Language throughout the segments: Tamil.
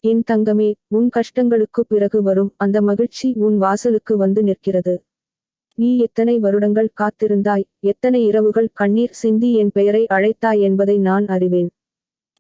என் தங்கமே, உன் கஷ்டங்களுக்குப் பிறகு வரும் அந்த மகிழ்ச்சி உன் வாசலுக்கு வந்து நிற்கிறது. நீ எத்தனை வருடங்கள் காத்திருந்தாய், எத்தனை இரவுகள் கண்ணீர் சிந்தி என் பெயரை அழைத்தாய் என்பதை நான் அறிவேன்.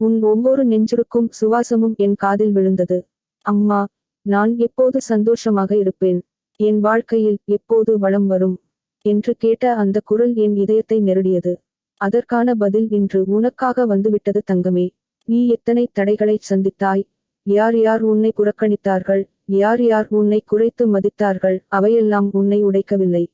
உன் ஒவ்வொரு நெஞ்சுருக்கும் சுவாசமும் என் காதில் விழுந்தது. அம்மா, நான் எப்போது சந்தோஷமாக இருப்பேன்? என் வாழ்க்கையில் எப்போது வளம் வரும்? என்று கேட்ட அந்த குரல் என் இதயத்தை நெருடியது. அதற்கான பதில் இன்று உனக்காக வந்துவிட்டது தங்கமே. நீ எத்தனை தடைகளைச் சந்தித்தாய்? யார் யார் உன்னை புறக்கணித்தார்கள்? யார் யார் உன்னை குறைத்து மதித்தார்கள்? அவையெல்லாம் உன்னை உடைக்கவில்லை.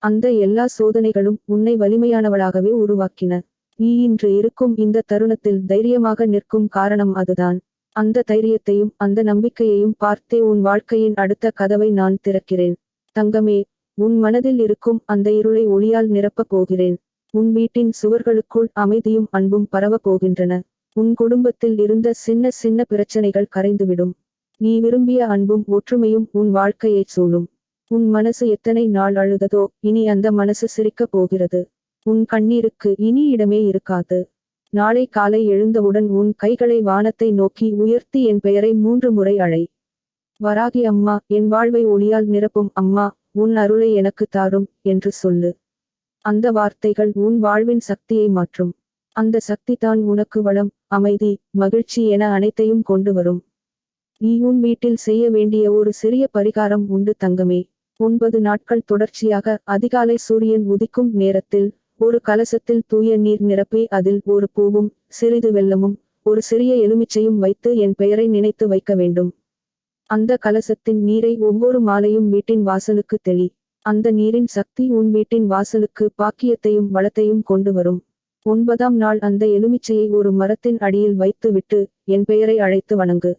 அந்த எல்லா சோதனைகளும் உன்னை வலிமையானவளாகவே உருவாக்கின. நீ இன்று இருக்கும் இந்த தருணத்தில் தைரியமாக நிற்கும் காரணம் அதுதான். அந்த தைரியத்தையும் அந்த நம்பிக்கையையும் பார்த்தே உன் வாழ்க்கையின் அடுத்த கதவை நான் திறக்கிறேன். தங்கமே, உன் மனதில் இருக்கும் அந்த இருளை ஒளியால் நிரப்பப் போகிறேன். உன் வீட்டின் சுவர்களுக்குள் அமைதியும் அன்பும் பரவப் போகின்றன. உன் குடும்பத்தில் இருந்த சின்ன சின்ன பிரச்சனைகள் கரைந்துவிடும். நீ விரும்பிய அன்பும் ஒற்றுமையும் உன் வாழ்க்கையைச் சூழும். உன் மனசு எத்தனை நாள் அழுததோ இனி அந்த மனசு சிரிக்கப் போகிறது. உன் கண்ணீருக்கு இனி இடமே இருக்காது. நாளை காலை எழுந்தவுடன் உன் கைகளை வானத்தை நோக்கி உயர்த்தி என் பெயரை 3 முறை அழை. வராகி அம்மா, என் வாழ்வை ஒளியால் நிரப்பும் அம்மா, உன் அருளை எனக்கு தாரும் என்று சொல்லு. அந்த வார்த்தைகள் உன் வாழ்வின் சக்தியை மாற்றும். அந்த சக்தி தான் உனக்கு வளம், அமைதி, மகிழ்ச்சி என அனைத்தையும் கொண்டு வரும். நீ உன் வீட்டில் செய்ய வேண்டிய ஒரு சிறிய பரிகாரம் உண்டு தங்கமே. 9 நாட்கள் தொடர்ச்சியாக அதிகாலை சூரியன் உதிக்கும் நேரத்தில் ஒரு கலசத்தில் தூய நீர் நிரப்பி அதில் ஒரு பூவும் சிறிது வெல்லமும் ஒரு சிறிய எலுமிச்சையும் வைத்து என் பெயரை நினைத்து வைக்க வேண்டும். அந்த கலசத்தின் நீரை ஒவ்வொரு மாலையும் வீட்டின் வாசலுக்கு தெளி. அந்த நீரின் சக்தி உன் வீட்டின் வாசலுக்கு பாக்கியத்தையும் வளத்தையும் கொண்டு வரும். 9ஆம் நாள் அந்த எலுமிச்சையை ஒரு மரத்தின் அடியில் வைத்து விட்டு என் பெயரை அழைத்து வணங்கு.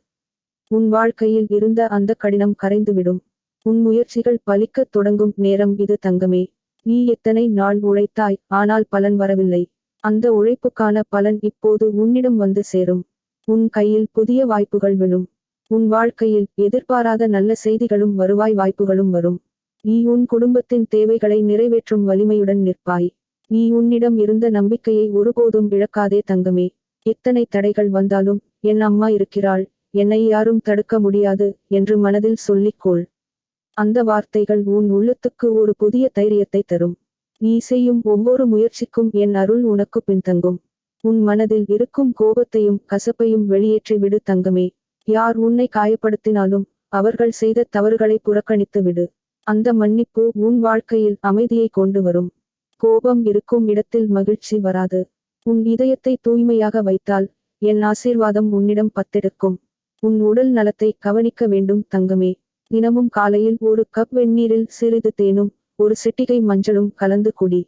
உன் வாழ்க்கையில் இருந்த அந்த கடினம் கரைந்துவிடும். உன் முயற்சிகள் பலிக்கத் தொடங்கும் நேரம் இது தங்கமே. நீ எத்தனை நாள் உழைத்தாய், ஆனால் பலன் வரவில்லை. அந்த உழைப்புக்கான பலன் இப்போது உன்னிடம் வந்து சேரும். உன் கையில் புதிய வாய்ப்புகள் விழும். உன் வாழ்க்கையில் எதிர்பாராத நல்ல செய்திகளும் வருவாய் வாய்ப்புகளும் வரும். நீ உன் குடும்பத்தின் தேவைகளை நிறைவேற்றும் வலிமையுடன் நிற்பாய். நீ உன்னிடம் இருந்த நம்பிக்கையை ஒருபோதும் இழக்காதே தங்கமே. எத்தனை தடைகள் வந்தாலும் என் அம்மா இருக்கிறாள், என்னை யாரும் தடுக்க முடியாது என்று மனதில் சொல்லிக்கொள். அந்த வார்த்தைகள் உன் உள்ளத்துக்கு ஒரு புதிய தைரியத்தை தரும். நீ செய்யும் ஒவ்வொரு முயற்சிக்கும் என் அருள் உனக்கு பின்தங்கும். உன் மனதில் இருக்கும் கோபத்தையும் கசப்பையும் வெளியேற்றி விடு தங்கமே. யார் உன்னை காயப்படுத்தினாலும் அவர்கள் செய்த தவறுகளை புறக்கணித்து விடு. அந்த மன்னிப்பு உன் வாழ்க்கையில் அமைதியை கொண்டு வரும். கோபம் இருக்கும் இடத்தில் மகிழ்ச்சி வராது. உன் இதயத்தை தூய்மையாக வைத்தால் என் ஆசீர்வாதம் உன்னிடம் பத்தெடுக்கும். உன் உடல் நலத்தை கவனிக்க வேண்டும் தங்கமே. தினமும் காலையில் ஒரு கப் வெந்நீரில் சிறிது தேனும் ஒரு சிட்டிகை மஞ்சளும் கலந்து குடி.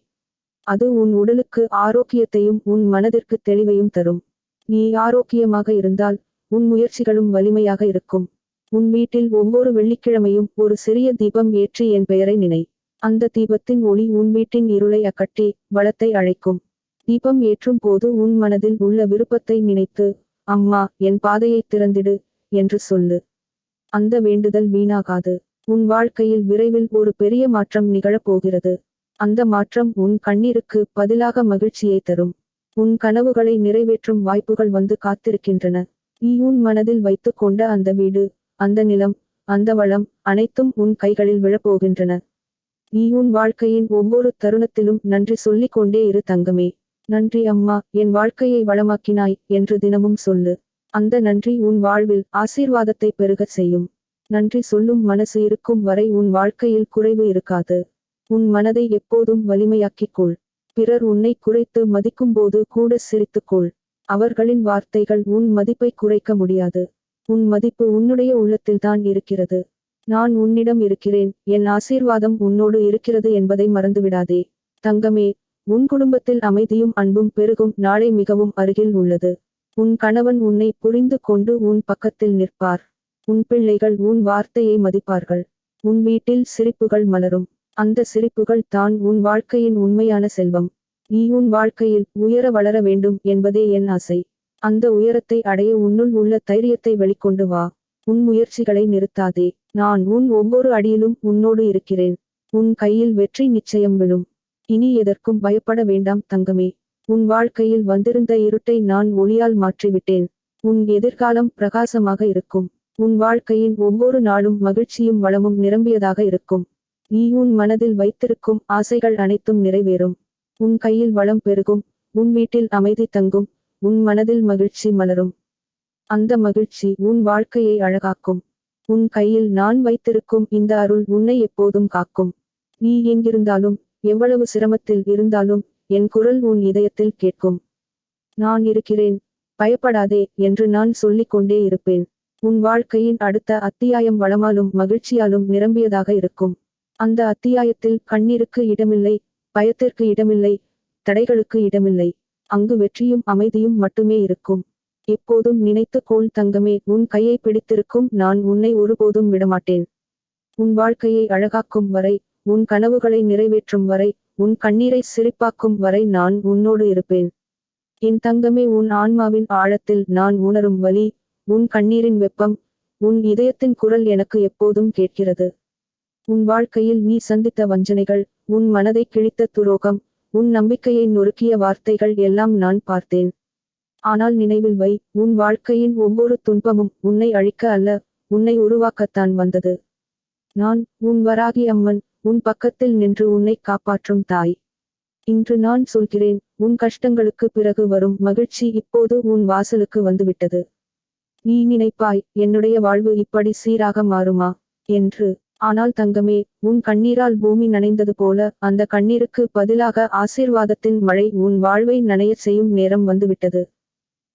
அது உன் உடலுக்கு ஆரோக்கியத்தையும் உன் மனதிற்கு தெளிவையும் தரும். நீ ஆரோக்கியமாக இருந்தால் உன் முயற்சிகளும் வலிமையாக இருக்கும். உன் வீட்டில் ஒவ்வொரு வெள்ளிக்கிழமையும் ஒரு சிறிய தீபம் ஏற்றி என் பெயரை நினை. அந்த தீபத்தின் ஒளி உன் வீட்டின் இருளை அகற்றி வளத்தை அழைக்கும். தீபம் ஏற்றும் போது உன் மனதில் உள்ள விருப்பத்தை நினைத்து, அம்மா, என் பாதையை திறந்திடு என்று சொல்லு. அந்த வேண்டுதல் வீணாகாது. உன் வாழ்க்கையில் விரைவில் ஒரு பெரிய மாற்றம் நிகழப்போகிறது. அந்த மாற்றம் உன் கண்ணீருக்கு பதிலாக மகிழ்ச்சியை தரும். உன் கனவுகளை நிறைவேற்றும் வாய்ப்புகள் வந்து காத்திருக்கின்றன. நீ உன் மனதில் வைத்து கொண்ட அந்த வீடு, அந்த நிலம், அந்த வளம் அனைத்தும் உன் கைகளில் விழப்போகின்றன. நீ உன் வாழ்க்கையின் ஒவ்வொரு தருணத்திலும் நன்றி சொல்லிக் கொண்டே இரு தங்கமே. நன்றி அம்மா, என் வாழ்க்கையை வளமாக்கினாய் என்று தினமும் சொல்லு. அந்த நன்றி உன் வாழ்வில் ஆசீர்வாதத்தை பெருகச் செய்யும். நன்றி சொல்லும் மனசு இருக்கும் வரை உன் வாழ்க்கையில் குறைவு இருக்காது. உன் மனதை எப்போதும் வலிமையாக்கிக் கொள். பிறர் உன்னை குறைத்து மதிக்கும்போது கூட சிரித்துக்கொள். அவர்களின் வார்த்தைகள் உன் மதிப்பை குறைக்க முடியாது. உன் மதிப்பு உன்னுடைய உள்ளத்தில்தான் இருக்கிறது. நான் உன்னிடம் இருக்கிறேன், என் ஆசீர்வாதம் உன்னோடு இருக்கிறது என்பதை மறந்துவிடாதே. தங்கமே, உன் குடும்பத்தில் அமைதியும் அன்பும் பெருகும் நாளை மிகவும் அருகில் உள்ளது. உன் கணவன் உன்னை புரிந்து கொண்டு உன் பக்கத்தில் நிற்பார். உன் பிள்ளைகள் உன் வார்த்தையை மதிப்பார்கள். உன் வீட்டில் சிரிப்புகள் மலரும். அந்த சிரிப்புகள் தான் உன் வாழ்க்கையின் உண்மையான செல்வம். நீ உன் வாழ்க்கையில் உயர வளர வேண்டும் என்பதே என் ஆசை. அந்த உயரத்தை அடைய உன்னுள் உள்ள தைரியத்தை வெளிக்கொண்டு வா. உன் முயற்சிகளை நிறுத்தாதே. நான் உன் ஒவ்வொரு அடியிலும் உன்னோடு இருக்கிறேன். உன் கையில் வெற்றி நிச்சயம் விழும். இனி எதற்கும் பயப்பட வேண்டாம் தங்கமே. உன் வாழ்க்கையில் வந்திருந்த இருட்டை நான் ஒளியால் மாற்றிவிட்டேன். உன் எதிர்காலம் பிரகாசமாக இருக்கும். உன் வாழ்க்கையின் ஒவ்வொரு நாளும் மகிழ்ச்சியும் வளமும் நிரம்பியதாக இருக்கும். நீ உன் மனதில் வைத்திருக்கும் ஆசைகள் அனைத்தும் நிறைவேறும். உன் கையில் வளம் பெருகும். உன் வீட்டில் அமைதி தங்கும். உன் மனதில் மகிழ்ச்சி மலரும். அந்த மகிழ்ச்சி உன் வாழ்க்கையை அழகாக்கும். உன் கையில் நான் வைத்திருக்கும் இந்த அருள் உன்னை எப்போதும் காக்கும். நீ எங்கிருந்தாலும் எவ்வளவு சிரமத்தில் இருந்தாலும் என் குரல் உன் இதயத்தில் கேட்கும். நான் இருக்கிறேன், பயப்படாதே என்று நான் சொல்லிக் கொண்டே இருப்பேன். உன் வாழ்க்கையின் அடுத்த அத்தியாயம் வளமாலும் மகிழ்ச்சியாலும் நிரம்பியதாக இருக்கும். அந்த அத்தியாயத்தில் கண்ணீருக்கு இடமில்லை, பயத்திற்கு இடமில்லை, தடைகளுக்கு இடமில்லை. அங்கு வெற்றியும் அமைதியும் மட்டுமே இருக்கும். எப்போதும் நினைத்துக்கொள் தங்கமே, உன் கையை பிடித்திருக்கும் நான் உன்னை ஒருபோதும் விடமாட்டேன். உன் வாழ்க்கையை அழகாக்கும் வரை, உன் கனவுகளை நிறைவேற்றும் வரை, உன் கண்ணீரை சிரிப்பாக்கும் வரை நான் உன்னோடு இருப்பேன். என் தங்கமே, உன் ஆன்மாவின் ஆழத்தில் நான் உணரும் வலி, உன் கண்ணீரின் வெப்பம், உன் இதயத்தின் குரல் எனக்கு எப்போதும் கேட்கிறது. உன் வாழ்க்கையில் நீ சந்தித்த வஞ்சனைகள், உன் மனதை கிழித்த துரோகம், உன் நம்பிக்கையை நொறுக்கிய வார்த்தைகள் எல்லாம் நான் பார்த்தேன். ஆனால் நினைவில் வை, உன் வாழ்க்கையின் ஒவ்வொரு துன்பமும் உன்னை அழிக்க அல்ல, உன்னை உருவாக்கத்தான் வந்தது. நான் உன் வராகி அம்மன், உன் பக்கத்தில் நின்று உன்னை காப்பாற்றும் தாய். இன்று நான் சொல்கிறேன், உன் கஷ்டங்களுக்கு பிறகு வரும் மகிழ்ச்சி இப்போது உன் வாசலுக்கு வந்துவிட்டது. நீ நினைப்பாய், என்னுடைய வாழ்வு இப்படி சீராக மாறுமா என்று. ஆனால் தங்கமே, உன் கண்ணீரால் பூமி நனைந்தது போல அந்த கண்ணீருக்கு பதிலாக ஆசீர்வாதத்தின் மழை உன் வாழ்வை நனையச் செய்யும் நேரம் வந்துவிட்டது.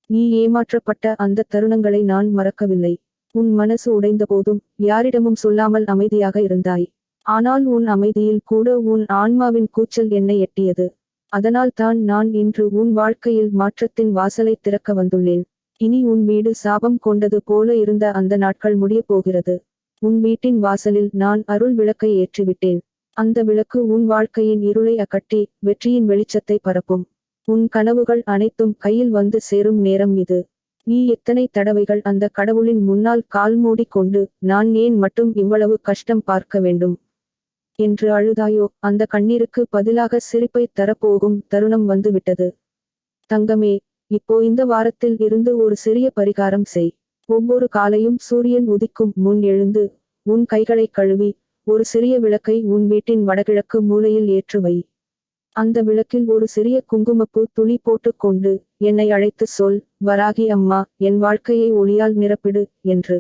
நீ ஏமாற்றப்பட்ட அந்த தருணங்களை நான் மறக்கவில்லை. உன் மனசு உடைந்தபோதும் யாரிடமும் சொல்லாமல் அமைதியாக இருந்தாய். ஆனால் உன் அமைதியில் கூட உன் ஆன்மாவின் கூச்சல் என்னை எட்டியது. அதனால் தான் நான் இன்று உன் வாழ்க்கையில் மாற்றத்தின் வாசலை திறக்க வந்துள்ளேன். இனி உன் வீடு சாபம் கொண்டது போல இருந்த அந்த நாட்கள் முடியப் போகிறது. உன் வீட்டின் வாசலில் நான் அருள் விளக்கை ஏற்றிவிட்டேன். அந்த விளக்கு உன் வாழ்க்கையின் இருளை அகற்றி வெற்றியின் வெளிச்சத்தை பரப்பும். உன் கனவுகள் அனைத்தும் கையில் வந்து சேரும் நேரம் இது. நீ எத்தனை தடவைகள் அந்த கடவுளின் முன்னால் கால் மூடிக் கொண்டு நான் ஏன் மட்டும் இவ்வளவு கஷ்டம் பார்க்க வேண்டும் என்று அழுதாயோ, அந்த கண்ணீருக்கு பதிலாக சிரிப்பை தரப்போகும் தருணம் வந்துவிட்டது. தங்கமே, இப்போ இந்த வாரத்தில் இருந்து ஒரு சிறிய பரிகாரம் செய். ஒவ்வொரு காலையும் சூரியன் உதிக்கும் முன் எழுந்து உன் கைகளை கழுவி ஒரு சிறிய விளக்கை உன் வீட்டின் வடகிழக்கு மூலையில் ஏற்று வை. அந்த விளக்கில் ஒரு சிறிய குங்குமப்பூ துளி போட்டுக்கொண்டு என்னை அழைத்து சொல், வராகி அம்மா, என் வாழ்க்கையை ஒளியால் நிரப்பிடு என்று.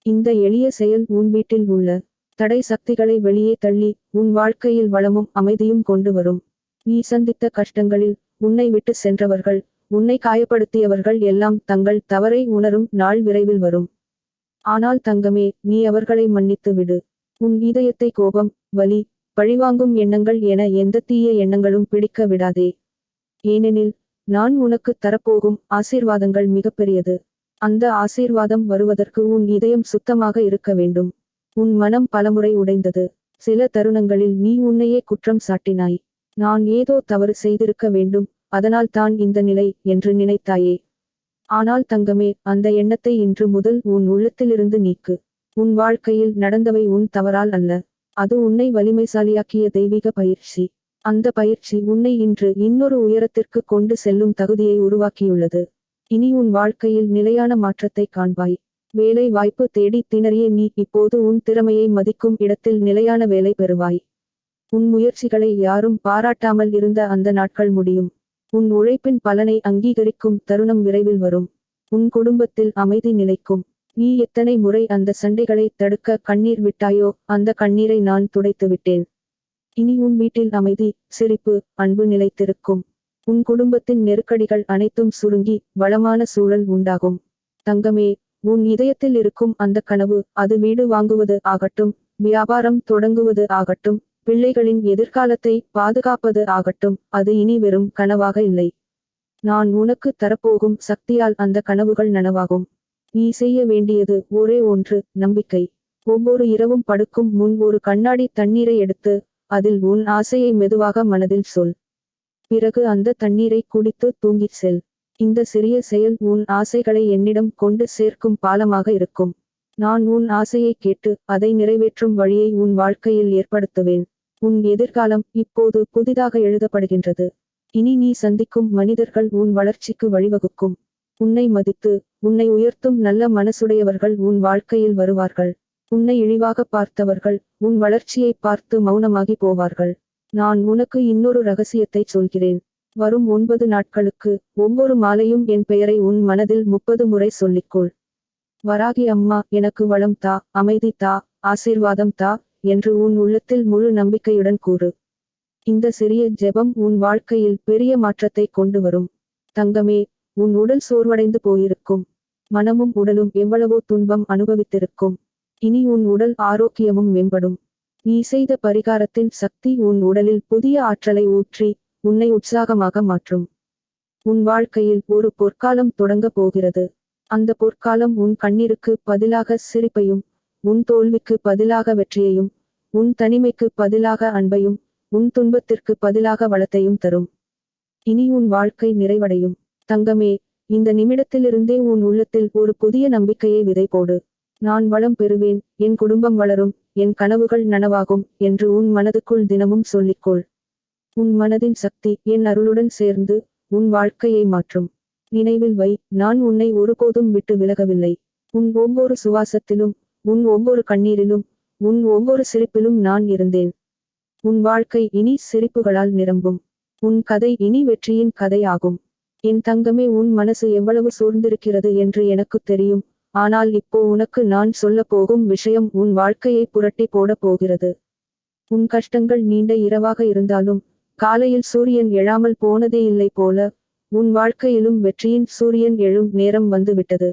இந்த எளிய செயல் உன் வீட்டில் உள்ள தடை சக்திகளை வெளியே தள்ளி உன் வாழ்க்கையில் வளமும் அமைதியும் கொண்டு வரும். நீ சந்தித்த கஷ்டங்களில் உன்னை விட்டு சென்றவர்கள், உன்னை காயப்படுத்தியவர்கள் எல்லாம் தங்கள் தவறை உணரும் நாள் விரைவில் வரும். ஆனால் தங்கமே, நீ அவர்களை மன்னித்து விடு. உன் இதயத்தை கோபம், வலி, பழிவாங்கும் எண்ணங்கள் என எந்த தீய எண்ணங்களும் பிடிக்க விடாதே. ஏனெனில் நான் உனக்கு தரப்போகும் ஆசீர்வாதங்கள் மிகப்பெரியது. அந்த ஆசீர்வாதம் வருவதற்கு உன் இதயம் சுத்தமாக இருக்க வேண்டும். உன் மனம் பலமுறை உடைந்தது. சில தருணங்களில் நீ உன்னையே குற்றம் சாட்டினாய். நான் ஏதோ தவறு செய்திருக்க வேண்டும், அதனால் தான் இந்த நிலை என்று நினைத்தாயே. ஆனால் தங்கமே, அந்த எண்ணத்தை இன்று முதல் உன் உள்ளத்திலிருந்து நீக்கு. உன் வாழ்க்கையில் நடந்தவை உன் தவறால் அல்ல. அது உன்னை வலிமைசாலியாக்கிய தெய்வீக பயிற்சி. அந்த பயிற்சி உன்னை இன்று இன்னொரு உயரத்திற்கு கொண்டு செல்லும் தகுதியை உருவாக்கியுள்ளது. இனி உன் வாழ்க்கையில் நிலையான மாற்றத்தை காண்பாய். வேலை வாய்ப்பு தேடி திணறிய நீ இப்போது உன் திறமையை மதிக்கும் இடத்தில் நிலையான வேலை பெறுவாய். உன் முயற்சிகளை யாரும் பாராட்டாமல் இருந்த அந்த நாட்கள் முடியும். உன் உழைப்பின் பலனை அங்கீகரிக்கும் தருணம் விரைவில் வரும். உன் குடும்பத்தில் அமைதி நிலைக்கும். நீ எத்தனை முறை அந்த சண்டைகளை தடுக்க கண்ணீர் விட்டாயோ, அந்த கண்ணீரை நான் துடைத்து விட்டேன். இனி உன் வீட்டில் அமைதி, சிரிப்பு, அன்பு நிலைத்திருக்கும். உன் குடும்பத்தின் நெருக்கடிகள் அனைத்தும் சுருங்கி வளமான சூழல் உண்டாகும். தங்கமே, உன் இதயத்தில் இருக்கும் அந்த கனவு, அது வீடு வாங்குவது ஆகட்டும், வியாபாரம் தொடங்குவது ஆகட்டும், பிள்ளைகளின் எதிர்காலத்தை பாதுகாப்பது ஆகட்டும், அது இனி வெறும் கனவாக இல்லை. நான் உனக்கு தரப்போகும் சக்தியால் அந்த கனவுகள் நனவாகும். நீ செய்ய வேண்டியது ஒரே ஒன்று, நம்பிக்கை. ஒவ்வொரு இரவும் படுக்கும் முன் ஒரு கண்ணாடி தண்ணீரை எடுத்து அதில் உன் ஆசையை மெதுவாக மனதில் சொல். பிறகு அந்த தண்ணீரை குடித்து தூங்கிச் செல். இந்த சிறிய செயல் உன் ஆசைகளை என்னிடம் கொண்டு சேர்க்கும் பாலமாக இருக்கும். நான் உன் ஆசையை கேட்டு அதை நிறைவேற்றும் வழியை உன் வாழ்க்கையில் ஏற்படுத்துவேன். உன் எதிர்காலம் இப்போது புதிதாக எழுதப்படுகின்றது. இனி நீ சந்திக்கும் மனிதர்கள் உன் வளர்ச்சிக்கு வழிவகுக்கும். உன்னை மதித்து உன்னை உயர்த்தும் நல்ல மனசுடையவர்கள் உன் வாழ்க்கையில் வருவார்கள். உன்னை இழிவாக பார்த்தவர்கள் உன் வளர்ச்சியை பார்த்து மௌனமாகி போவார்கள். நான் உனக்கு இன்னொரு ரகசியத்தை சொல்கிறேன். வரும் 9 நாட்களுக்கு ஒவ்வொரு மாலையும் என் பெயரை உன் மனதில் 30 முறை சொல்லிக்கொள். வராகி அம்மா, எனக்கு வளம் தா, அமைதி தா, ஆசீர்வாதம் தா என்று உன் உள்ளத்தில் முழு நம்பிக்கையுடன் கூறு. இந்த சிறிய ஜெபம் உன் வாழ்க்கையில் பெரிய மாற்றத்தை கொண்டு வரும். தங்கமே, உன் உடல் சோர்வடைந்து போயிருக்கும். மனமும் உடலும் எவ்வளவோ துன்பம் அனுபவித்திருக்கும். இனி உன் உடல் ஆரோக்கியமும் மேம்படும். நீ செய்த பரிகாரத்தின் சக்தி உன் உடலில் புதிய ஆற்றலை ஊற்றி உன்னை உற்சாகமாக மாற்றும். உன் வாழ்க்கையில் ஒரு பொற்காலம் தொடங்கப் போகிறது. அந்த பொற்காலம் உன் கண்ணீருக்கு பதிலாக சிரிப்பையும், உன் தோல்விக்கு பதிலாக வெற்றியையும், உன் தனிமைக்கு பதிலாக அன்பையும், உன் துன்பத்திற்கு பதிலாக வளத்தையும் தரும். இனி உன் வாழ்க்கை நிறைவடையும். தங்கமே, இந்த நிமிடத்திலிருந்தே உன் உள்ளத்தில் ஒரு புதிய நம்பிக்கையை விதை போடு. நான் வளம் பெறுவேன், என் குடும்பம் வளரும், என் கனவுகள் நனவாகும் என்று உன் மனதுக்குள் தினமும் சொல்லிக்கொள். உன் மனதின் சக்தி என் அருளுடன் சேர்ந்து உன் வாழ்க்கையை மாற்றும். நினைவில் வை, நான் உன்னை ஒருபோதும் விட்டு விலகவில்லை. உன் ஒவ்வொரு சுவாசத்திலும், உன் ஒவ்வொரு கண்ணீரிலும், உன் ஒவ்வொரு சிரிப்பிலும் நான் இருந்தேன். உன் வாழ்க்கை இனி சிரிப்புகளால் நிரம்பும். உன் கதை இனி வெற்றியின் கதை ஆகும். என் தங்கமே, உன் மனசு எவ்வளவு சோர்ந்திருக்கிறது என்று எனக்கு தெரியும். ஆனால் இப்போ உனக்கு நான் சொல்லப் போகும் விஷயம் உன் வாழ்க்கையை புரட்டி போடப் போகிறது. உன் கஷ்டங்கள் நீண்ட இரவாக இருந்தாலும் காலையில் சூரியன் எழாமல் போனதே இல்லை போல உன் வாழ்க்கையிலும் வெற்றியின் சூரியன் எழும் நேரம் வந்து விட்டது.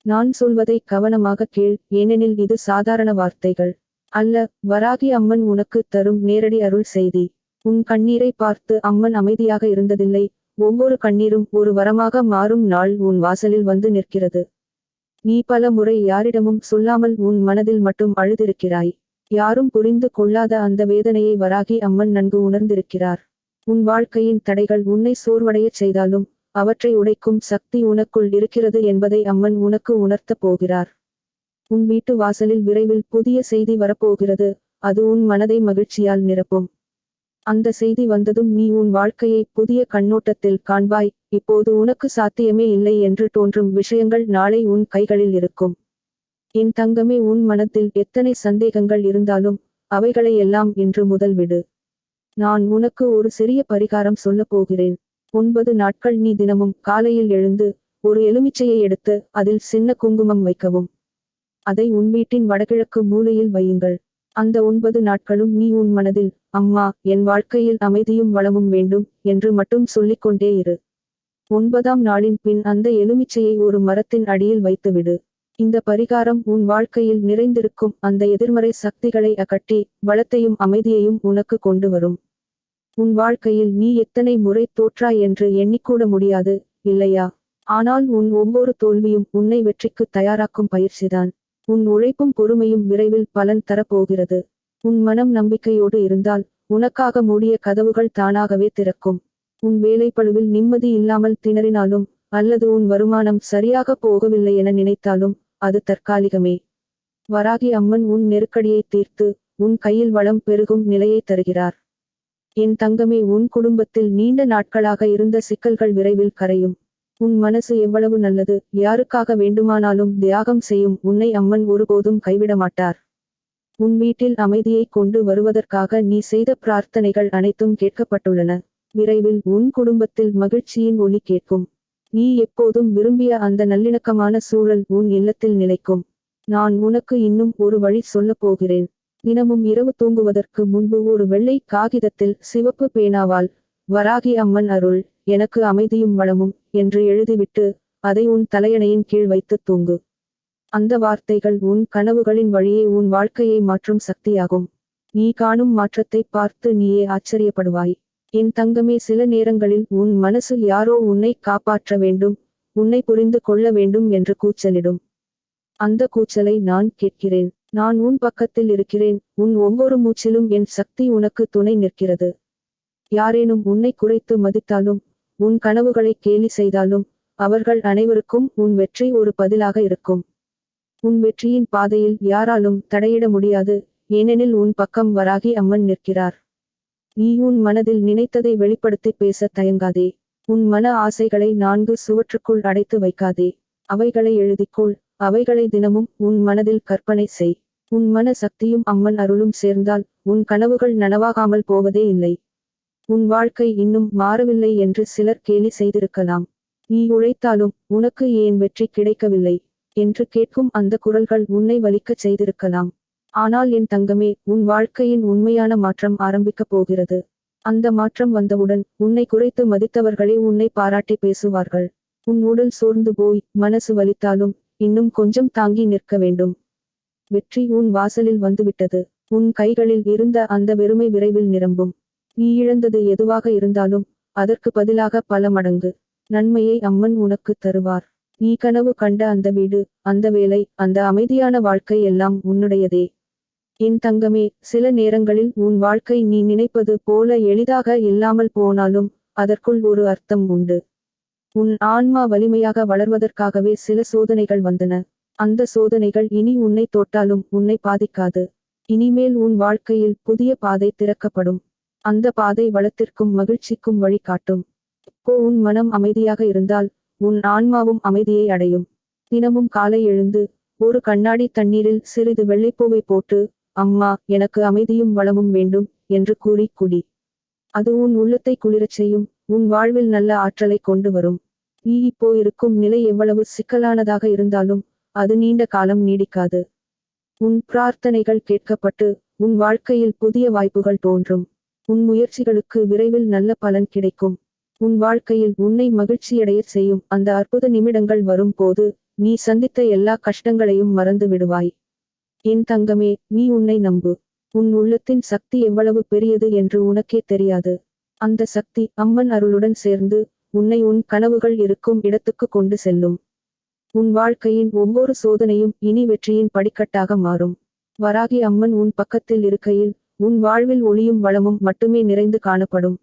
நான் சொல்வதை கவனமாக கேள், ஏனெனில் இது சாதாரண வார்த்தைகள் அல்ல. வராகி அம்மன் உனக்கு தரும் நேரடி அருள் செய்தி. உன் கண்ணீரை பார்த்து அம்மன் அமைதியாக இருந்ததில்லை. ஒவ்வொரு கண்ணீரும் ஒரு வரமாக மாறும் நாள் உன் வாசலில் வந்து நிற்கிறது. நீ பல முறை யாரிடமும் சொல்லாமல் உன் மனதில் மட்டும் அழுதிருக்கிறாய். யாரும் புரிந்து கொள்ளாத அந்த வேதனையை வராகி அம்மன் நன்கு உணர்ந்திருக்கிறார். உன் வாழ்க்கையின் தடைகள் உன்னை சோர்வடையச் செய்தாலும் அவற்றை உடைக்கும் சக்தி உனக்குள் இருக்கிறது என்பதை அம்மன் உனக்கு உணர்த்தப் போகிறார். உன் வீட்டு வாசலில் விரைவில் புதிய செய்தி வரப்போகிறது. அது உன் மனதை மகிழ்ச்சியால் நிரப்பும். அந்த செய்தி வந்ததும் நீ உன் வாழ்க்கையை புதிய கண்ணோட்டத்தில் காண்பாய். இப்போது உனக்கு சாத்தியமே இல்லை என்று தோன்றும் விஷயங்கள் நாளை உன் கைகளில் இருக்கும். என் தங்கமே, உன் மனத்தில் எத்தனை சந்தேகங்கள் இருந்தாலும் அவைகளை எல்லாம் இன்று முதல் விடு. நான் உனக்கு ஒரு சிறிய பரிகாரம் சொல்லப் போகிறேன். 9 நாட்கள் நீ தினமும் காலையில் எழுந்து ஒரு எலுமிச்சையை எடுத்து அதில் சின்ன குங்குமம் வைக்கவும். அதை உன் வீட்டின் வடகிழக்கு மூலையில் வையுங்கள். அந்த 9 நாட்களும் நீ உன் மனதில், அம்மா, என் வாழ்க்கையில் அமைதியும் வளமும் வேண்டும் என்று மட்டும் சொல்லிக்கொண்டே இரு. 9ஆம் நாளின் பின் அந்த எலுமிச்சையை ஒரு மரத்தின் அடியில் வைத்துவிடு. இந்த பரிகாரம் உன் வாழ்க்கையில் நிறைந்திருக்கும் அந்த எதிர்மறை சக்திகளை அகற்றி வளத்தையும் அமைதியையும் உனக்கு கொண்டு வரும். உன் வாழ்க்கையில் நீ எத்தனை முறை தோற்றாய் என்று எண்ணிக்கூட முடியாது, இல்லையா? ஆனால் உன் ஒவ்வொரு தோல்வியும் உன்னை வெற்றிக்கு தயாராக்கும் பயிற்சிதான். உன் உழைப்பும் பொறுமையும் விரைவில் பலன் தரப்போகிறது. உன் மனம் நம்பிக்கையோடு இருந்தால் உனக்காக மூடிய கதவுகள் தானாகவே திறக்கும். உன் வேலைப்பளுவில் நிம்மதி இல்லாமல் திணறினாலும் அல்லது உன் வருமானம் சரியாக போகவில்லை என நினைத்தாலும் அது தற்காலிகமே. வராகி அம்மன் உன் நெருக்கடியை தீர்த்து உன் கையில் வளம் பெருகும் நிலையை தருகிறார். என் தங்கமே, உன் குடும்பத்தில் நீண்ட நாட்களாக இருந்த சிக்கல்கள் விரைவில் கரையும். உன் மனசு எவ்வளவு நல்லது, யாருக்காக வேண்டுமானாலும் தியாகம் செய்யும் உன்னை அம்மன் ஒருபோதும் கைவிட மாட்டார். உன் வீட்டில் அமைதியை கொண்டு வருவதற்காக நீ செய்த பிரார்த்தனைகள் அனைத்தும் கேட்கப்பட்டுள்ளன. விரைவில் உன் குடும்பத்தில் மகிழ்ச்சியின் ஒலி கேட்கும். நீ எப்போதும் விரும்பிய அந்த நல்லிணக்கமான சூழல் உன் இல்லத்தில் நிலைக்கும். நான் உனக்கு இன்னும் ஒரு வழி சொல்லப் போகிறேன். தினமும் இரவு தூங்குவதற்கு முன்பு ஒரு வெள்ளை காகிதத்தில் சிவப்பு பேனாவால் வராகி அம்மன் அருள் எனக்கு அமைதியும் வளமும் என்று எழுதிவிட்டு அதை உன் தலையணையின் கீழ் வைத்து தூங்கு. அந்த வார்த்தைகள் உன் கனவுகளின் வழியே உன் வாழ்க்கையை மாற்றும் சக்தியாகும். நீ காணும் மாற்றத்தை பார்த்து நீயே ஆச்சரியப்படுவாய். என் தங்கமே, சில நேரங்களில் உன் மனசு யாரோ உன்னை காப்பாற்ற வேண்டும், உன்னை புரிந்து கொள்ள வேண்டும் என்று கூச்சலிடும். அந்த கூச்சலை நான் கேட்கிறேன். நான் உன் பக்கத்தில் இருக்கிறேன். உன் ஒவ்வொரு மூச்சிலும் என் சக்தி உனக்கு துணை நிற்கிறது. யாரேனும் உன்னை குறைத்து மதித்தாலும் உன் கனவுகளை கேலி செய்தாலும் அவர்கள் அனைவருக்கும் உன் வெற்றி ஒரு பதிலாக இருக்கும். உன் வெற்றியின் பாதையில் யாராலும் தடையிட முடியாது, ஏனெனில் உன் பக்கம் வராகி அம்மன் நிற்கிறார். நீ உன் மனதில் நினைத்ததை வெளிப்படுத்தி பேச தயங்காதே. உன் மன ஆசைகளை 4 சுவற்றுக்குள் அடைத்து வைக்காதே. அவைகளை எழுதிக்கொள். அவைகளை தினமும் உன் மனதில் கற்பனை செய். உன் மன சக்தியும் அம்மன் அருளும் சேர்ந்தால் உன் கனவுகள் நனவாகாமல் போவதே இல்லை. உன் வாழ்க்கை இன்னும் மாறவில்லை என்று சிலர் கேலி செய்திருக்கலாம். நீ உழைத்தாலும் உனக்கு ஏன் வெற்றி கிடைக்கவில்லை என்று கேட்கும் அந்த குரல்கள் உன்னை வலிக்கச் செய்திருக்கலாம். ஆனால் என் தங்கமே, உன் வாழ்க்கையின் உண்மையான மாற்றம் ஆரம்பிக்கப் போகிறது. அந்த மாற்றம் வந்தவுடன் உன்னை குறைத்து மதித்தவர்களே உன்னை பாராட்டி பேசுவார்கள். உன் உடல் சோர்ந்து போய் மனசு வலித்தாலும் இன்னும் கொஞ்சம் தாங்கி நிற்க வேண்டும். வெற்றி உன் வாசலில் வந்துவிட்டது. உன் கைகளில் இருந்த அந்த வெறுமை விரைவில் நிரம்பும். நீ இழந்தது எதுவாக இருந்தாலும் அதற்கு பதிலாக பல மடங்கு நன்மையை அம்மன் உனக்கு தருவார். நீ கனவு கண்ட அந்த வீடு, அந்த வேலை, அந்த அமைதியான வாழ்க்கை எல்லாம் உன்னுடையதே. என் தங்கமே, சில நேரங்களில் உன் வாழ்க்கை நீ நினைப்பது போல எளிதாக இல்லாமல் போனாலும் அதற்குள் ஒரு அர்த்தம் உண்டு. உன் ஆன்மா வலிமையாக வளர்வதற்காகவே சில சோதனைகள் வந்தன. அந்த சோதனைகள் இனி உன்னை தொட்டாலும் உன்னை பாதிக்காது. இனிமேல் உன் வாழ்க்கையில் புதிய பாதை திறக்கப்படும். அந்த பாதை வளத்திற்கும் மகிழ்ச்சிக்கும் வழி காட்டும். இப்போ உன் மனம் அமைதியாக இருந்தால் உன் ஆன்மாவும் அமைதியை அடையும். தினமும் காலை எழுந்து ஒரு கண்ணாடி தண்ணீரில் சிறிது வெள்ளைப்பூவை போட்டு, அம்மா, எனக்கு அமைதியும் வளமும் வேண்டும் என்று கூறி குடி. அது உன் உள்ளத்தை குளிரச் செய்யும். உன் வாழ்வில் நல்ல ஆற்றலை கொண்டு வரும். நீ இப்போ இருக்கும் நிலை எவ்வளவு சிக்கலானதாக இருந்தாலும் அது நீண்ட காலம் நீடிக்காது. உன் பிரார்த்தனைகள் கேட்கப்பட்டு உன் வாழ்க்கையில் புதிய வாய்ப்புகள் தோன்றும். உன் முயற்சிகளுக்கு விரைவில் நல்ல பலன் கிடைக்கும். உன் வாழ்க்கையில் உன்னை மகிழ்ச்சியடையச் செய்யும் அந்த அற்புத நிமிடங்கள் வரும் போது நீ சந்தித்த எல்லா கஷ்டங்களையும் மறந்து விடுவாய். என் தங்கமே, நீ உன்னை நம்பு. உன் உள்ளத்தின் சக்தி எவ்வளவு பெரியது என்று உனக்கே தெரியாது. அந்த சக்தி அம்மன் அருளுடன் சேர்ந்து உன்னை உன் கனவுகள் இருக்கும் இடத்துக்கு கொண்டு செல்லும். உன் வாழ்க்கையின் ஒவ்வொரு சோதனையும் இனி வெற்றியின் படிக்கட்டாக மாறும். வராகி அம்மன் உன் பக்கத்தில் இருக்கையில் உன் வாழ்வில் ஒளியும் வளமும் மட்டுமே நிறைந்து காணப்படும்.